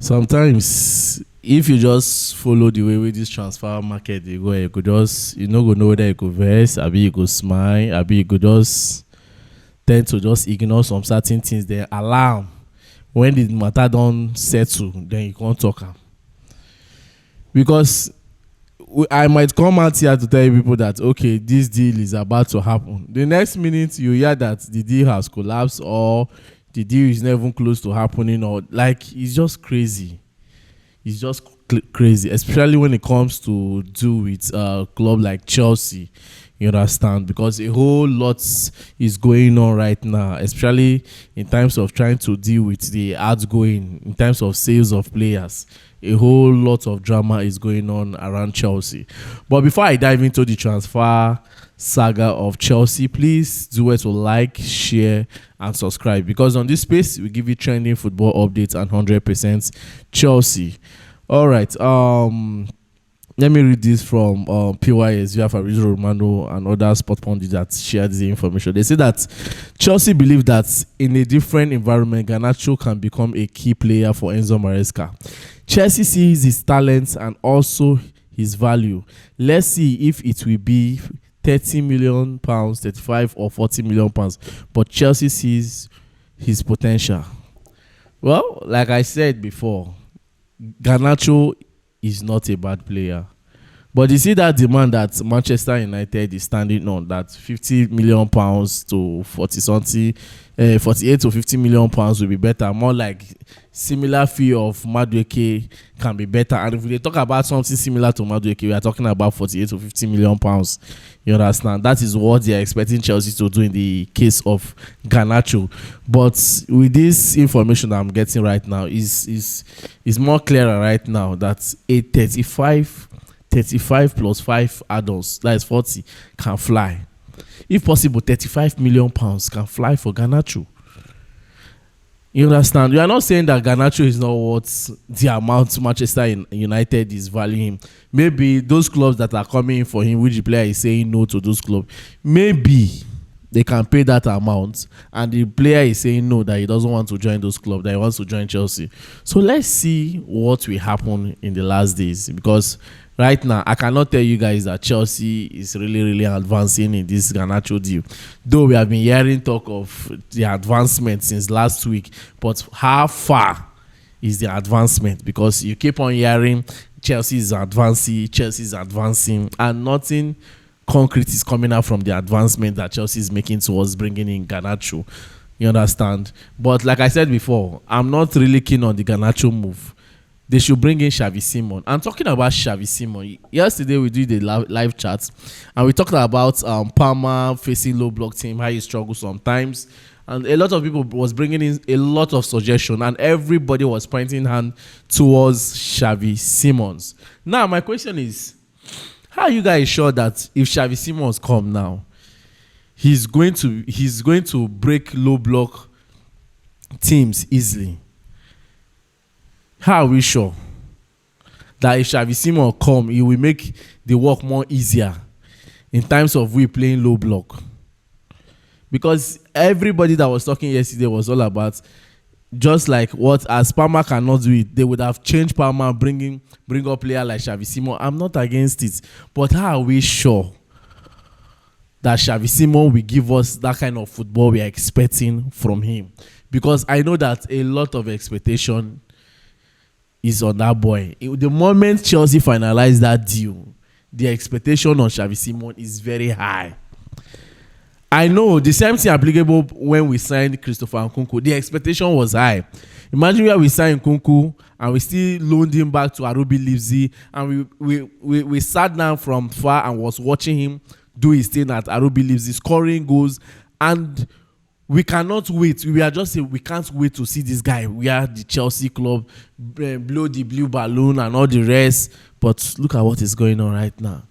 Sometimes if you just follow the way with this transfer market they go, you could just you go know whether you could verse, abi you could smile, abi you could just tend to just ignore some certain things. Then alarm when the matter don't settle, then you can't talk am. Because I might come out here to tell you people that okay, this deal is about to happen. The next minute you hear that the deal has collapsed or the deal is not even close to happening, or like it's just crazy. It's just crazy, especially when it comes to do with a club like Chelsea. You understand? Because a whole lot is going on right now, especially in terms of trying to deal with the outgoing, in terms of sales of players. A whole lot of drama is going on around Chelsea. But before I dive into the transfer saga of Chelsea, please do it to like, share, and subscribe. Because on this space, we give you trending football updates and 100% Chelsea. All right. Let me read this from PYS via Fabrizio Romano and other sport pundits that shared the information. They say that Chelsea believe that in a different environment, Garnacho can become a key player for Enzo Maresca. Chelsea sees his talents and also his value. Let's see if it will be 30 million pounds, 35 or 40 million pounds. But Chelsea sees his potential. Well, like I said before, Garnacho is not a bad player. But you see that demand that Manchester United is standing on, that 50 million pounds to 40 something, 48 to 50 million pounds will be better. More like similar fee of Madueke can be better. And if we talk about something similar to Madueke, we are talking about 48 to 50 million pounds. You understand? That is what they are expecting Chelsea to do in the case of Garnacho. But with this information that I'm getting right now, is more clearer right now that a 35 plus 5 add-ons, that is 40, can fly. If possible, 35 million pounds can fly for Garnacho. You understand? You are not saying that Garnacho is not worth the amount Manchester United is valuing him. Maybe those clubs that are coming in for him, which the player is saying no to those clubs, maybe they can pay that amount, and the player is saying no, that he doesn't want to join those clubs, that he wants to join Chelsea. So let's see what will happen in the last days, because right now I cannot tell you guys that Chelsea is really advancing in this Garnacho deal, though we have been hearing talk of the advancement since last week. But how far is the advancement? Because you keep on hearing Chelsea is advancing, and nothing concrete is coming out from the advancement that Chelsea is making towards bringing in Garnacho. You understand? But like I said before, I'm not really keen on the Garnacho move. They should bring in Xavi Simons. I'm talking about Xavi Simons. Yesterday we did a live chat, and we talked about Palmer facing low block team, how he struggles sometimes, and a lot of people was bringing in a lot of suggestion, and everybody was pointing hand towards Xavi Simons. Now my question is, how are you guys sure that if Xavi Simons come now, he's going to break low block teams easily? How are we sure that if Xavi Simons come, he will make the work more easier in terms of we playing low block? Because everybody that was talking yesterday was all about, just like what as Palmer cannot do it, they would have changed Palmer, bring up player like Xavi Simons. I'm not against it, but how are we sure that Xavi Simons will give us that kind of football we are expecting from him? Because I know that a lot of expectation is on that boy. The moment Chelsea finalized that deal, the expectation on Xavi Simons is very high. I know the same thing applicable when we signed Christopher Nkunku. The expectation was high. Imagine where we signed Nkunku and we still loaned him back to RB Leipzig, and we sat down from far and was watching him do his thing at RB Leipzig, scoring goals, and we cannot wait. We are just saying we can't wait to see this guy. We are the Chelsea club, blow the blue balloon and all the rest. But look at what is going on right now.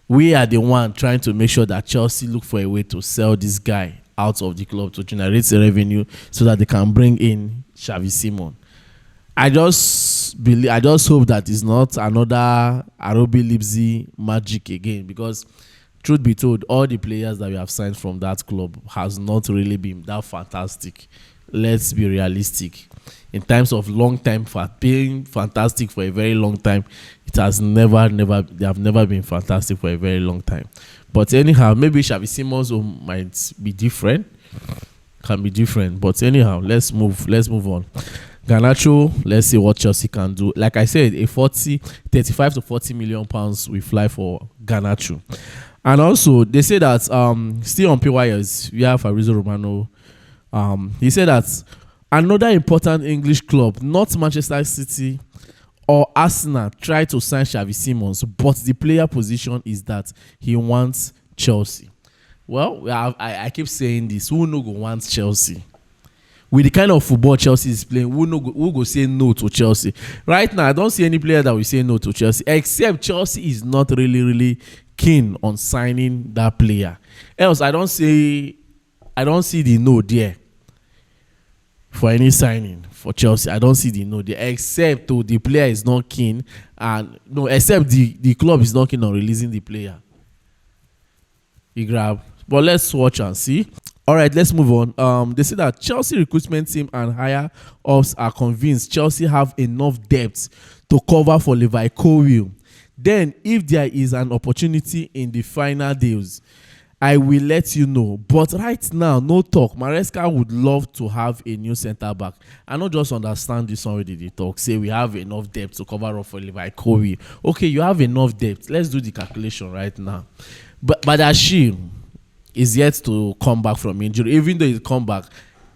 We are the one trying to make sure that Chelsea look for a way to sell this guy out of the club to generate the revenue so that they can bring in Xavi Simons. I just hope that it's not another RB Leipzig magic again, because truth be told, all the players that we have signed from that club has not really been that fantastic. let's be realistic. In terms of long time for being fantastic for a very long time, it has they have never been fantastic for a very long time. But anyhow, maybe Xavi Simons might be different, can be different. But anyhow, let's move on. Garnacho, let's see what Chelsea can do. Like I said, 35 to 40 million pounds will fly for Garnacho. And also, they say that still on PYS, we have Fabrizio Romano. He said that another important English club, not Manchester City or Arsenal, tried to sign Xavi Simons, but the player position is that he wants Chelsea. Well, I keep saying this. Who no go wants Chelsea? With the kind of football Chelsea is playing, who go say no to Chelsea? Right now, I don't see any player that will say no to Chelsea, except Chelsea is not really keen on signing that player. Else, I don't see the no there for any signing for Chelsea. I don't see the no there, except the player is not keen, and no, except the club is not keen on releasing the player. He grab. But let's watch and see. All right, let's move on. They say that Chelsea recruitment team and higher ups are convinced Chelsea have enough depth to cover for Levi Colwill. Then, if there is an opportunity in the final deals, I will let you know. But right now, no talk. Maresca would love to have a new centre back. I don't just understand this already. They talk. Say we have enough depth to cover up for Levi Colwill. Okay, you have enough depth. Let's do the calculation right now. But Badashi is yet to come back from injury. Even though he come back,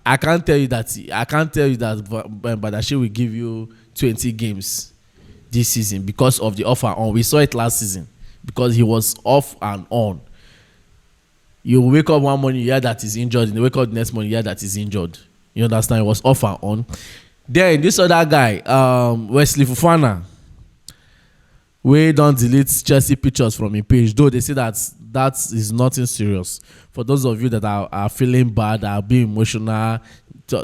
I can't tell you that Badashi will give you 20 games this season because of the off and on. We saw it last season because he was off and on. You wake up one morning, you hear that he's injured. And you wake up the next morning, you hear that he's injured. You understand? It was off and on. Then this other guy, Wesley Fofana, we don't delete Chelsea pictures from his page, though they say that is nothing serious. For those of you that are feeling bad, are being emotional,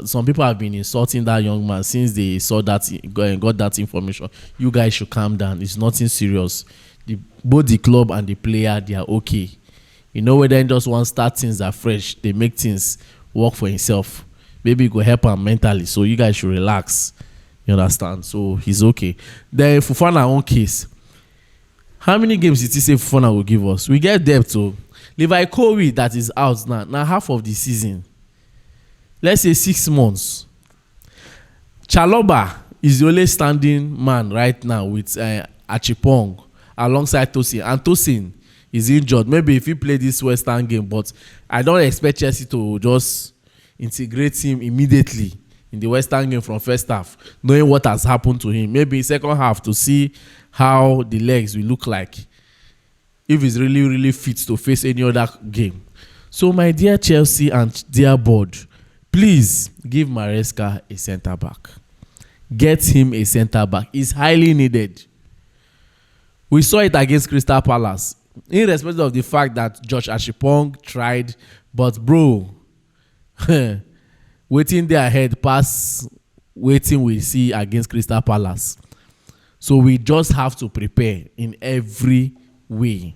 some people have been insulting that young man since they saw that and got that information. You guys should calm down. It's nothing serious. Both the club and the player, they are okay. You know, when they just want to start things are fresh, they make things work for himself. Maybe it will help him mentally. So you guys should relax. You understand? So he's okay. Then Fofana own case. How many games did he say Fofana will give us? We get depth to Levi Colwill that is out now. Now half of the season. Let's say 6 months. Chalobah is the only standing man right now with Achipong alongside Tosin. And Tosin is injured. Maybe if he play this Western game, but I don't expect Chelsea to just integrate him immediately in the Western game from first half, knowing what has happened to him. Maybe second half to see how the legs will look like if he's really fit to face any other game. So my dear Chelsea and dear board, please give Maresca a centre back. Get him a centre back. It's highly needed. We saw it against Crystal Palace. Irrespective of the fact that Josh Ashipong tried, but bro, waiting there ahead past waiting we see against Crystal Palace. So we just have to prepare in every way.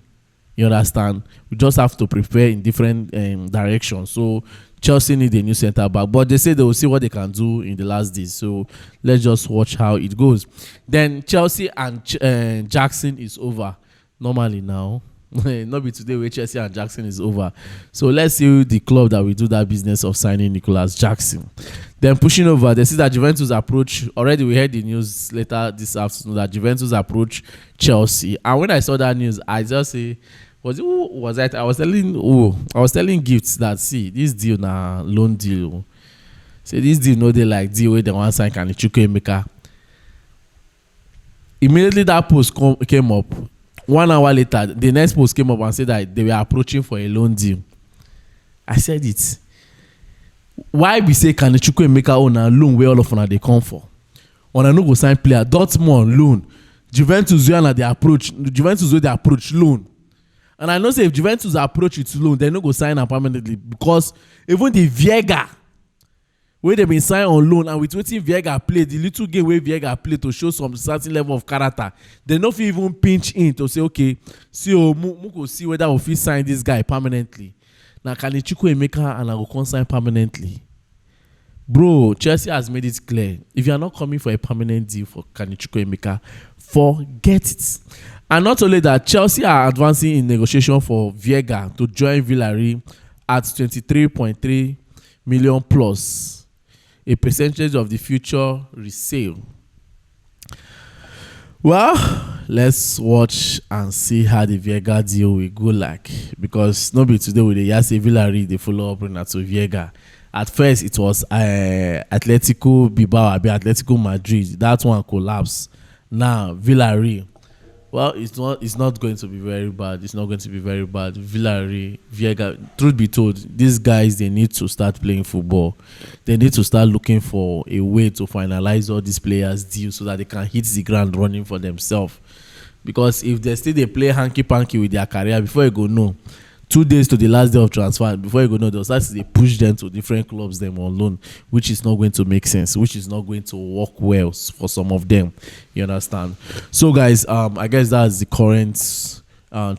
You understand? We just have to prepare in different directions. So Chelsea need a new centre back, but they say they will see what they can do in the last days. So let's just watch how it goes. Then Chelsea and Jackson is over. Normally now, not be today where Chelsea and Jackson is over. So let's see the club that will do that business of signing Nicolas Jackson. Then pushing over, they see that Juventus approach. Already we heard the news later this afternoon that Juventus approach Chelsea. And when I saw that news, I just say, I was telling Gifts that see this deal na loan deal. Say this deal no they like deal where they want sign Garnacho Emeka. Immediately that post came up. 1 hour later, the next post came up and said that they were approaching for a loan deal. I said it. Why we say Garnacho Emeka on a loan where all of them they come for? On a no go sign player, Dortmund loan, Juventus where they approach loan. And I know say if Juventus approach it loan, they no go sign him permanently because even the Viega, where they been signed on loan and with wetin Viega play, the little game where Viega play to show some certain level of character, they no fit even pinch in to say okay, see go see whether we fit sign this guy permanently. Now Garnacho Emeka and I go sign permanently. Bro, Chelsea has made it clear. If you are not coming for a permanent deal for Chukwuemeka, forget it. And not only that, Chelsea are advancing in negotiation for Viega to join Villarreal at 23.3 million plus, a percentage of the future resale. Well, let's watch and see how the Viega deal will go like, because nobody today with the Yase Villarreal they follow up Renato Viega. At first, it was Atletico Bilbao, Atletico Madrid. That one collapsed. Now Villarreal. Well, it's not going to be very bad. It's not going to be very bad. Villarreal, Viega. Truth be told, these guys, they need to start playing football. They need to start looking for a way to finalize all these players' deals so that they can hit the ground running for themselves. Because if they play hanky-panky with their career, before you go know, 2 days to the last day of transfer, before you go know, they'll start to push them to different clubs them on loan, which is not going to make sense, which is not going to work well for some of them. You understand? So guys, I guess that's the current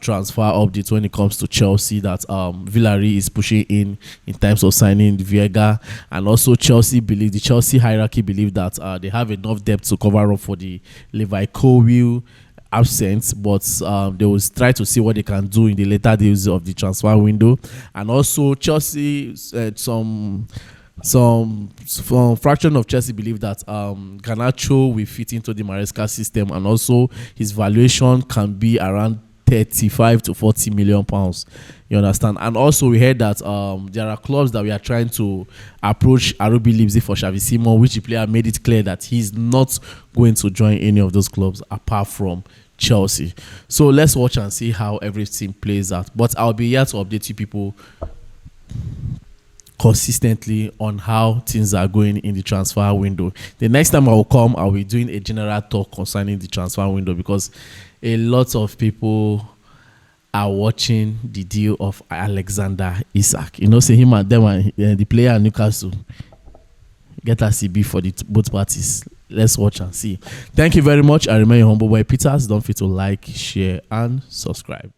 transfer update when it comes to Chelsea, that Villarreal is pushing in terms of signing Viega, and also the Chelsea hierarchy believe that they have enough depth to cover up for the Levi Colwill absent, but they will try to see what they can do in the later days of the transfer window. And also Chelsea, some fraction of Chelsea believe that Garnacho will fit into the Maresca system, and also his valuation can be around 35 to 40 million pounds. You understand? And also we heard that there are clubs that we are trying to approach RB Leipzig for Xavi Simons, which the player made it clear that he's not going to join any of those clubs apart from Chelsea. So let's watch and see how everything plays out. But I'll be here to update you people consistently on how things are going in the transfer window. The next time I will come, I'll be doing a general talk concerning the transfer window, because a lot of people are watching the deal of Alexander Isak. You know, say him and them and the player at Newcastle get a CB for both parties. Let's watch and see. Thank you very much. I remain your humble boy Peters. Don't forget to like, share, and subscribe.